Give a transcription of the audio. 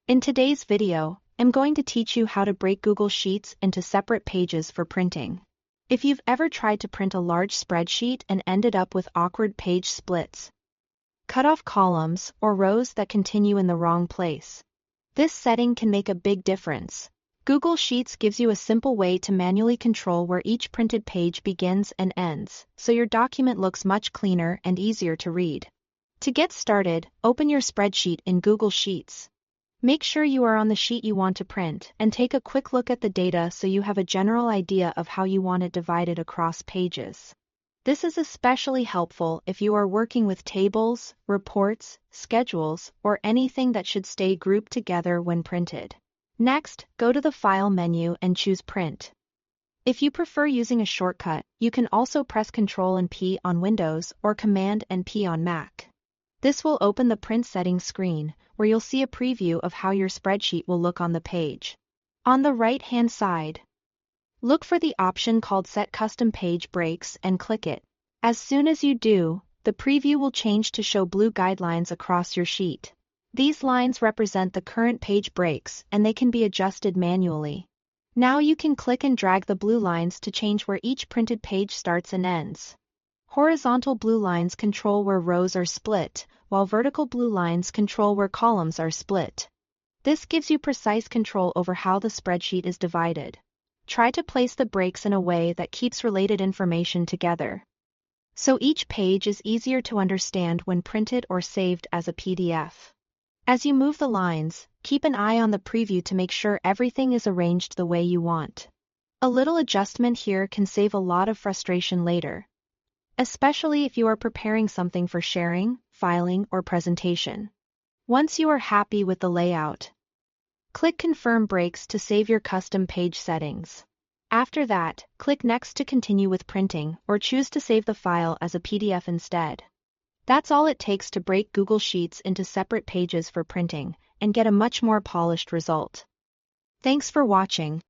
In today's video, I'm going to teach you how to break Google Sheets into separate pages for printing. If you've ever tried to print a large spreadsheet and ended up with awkward page splits, cut off columns, or rows that continue in the wrong place, this setting can make a big difference. Google Sheets gives you a simple way to manually control where each printed page begins and ends, so your document looks much cleaner and easier to read. To get started, open your spreadsheet in Google Sheets. Make sure you are on the sheet you want to print and take a quick look at the data so you have a general idea of how you want it divided across pages. This is especially helpful if you are working with tables, reports, schedules, or anything that should stay grouped together when printed. Next, go to the File menu and choose Print. If you prefer using a shortcut, you can also press Ctrl and P on Windows or Command and P on Mac. This will open the print settings screen, where you'll see a preview of how your spreadsheet will look on the page. On the right-hand side, look for the option called Set Custom Page Breaks and click it. As soon as you do, the preview will change to show blue guidelines across your sheet. These lines represent the current page breaks and they can be adjusted manually. Now you can click and drag the blue lines to change where each printed page starts and ends. Horizontal blue lines control where rows are split, while vertical blue lines control where columns are split. This gives you precise control over how the spreadsheet is divided. Try to place the breaks in a way that keeps related information together, so each page is easier to understand when printed or saved as a PDF. As you move the lines, keep an eye on the preview to make sure everything is arranged the way you want. A little adjustment here can save a lot of frustration later, especially if you are preparing something for sharing, filing, or presentation. Once you are happy with the layout, click Confirm Breaks to save your custom page settings. After that, click Next to continue with printing, or choose to save the file as a PDF instead. That's all it takes to break Google Sheets into separate pages for printing and get a much more polished result. Thanks for watching.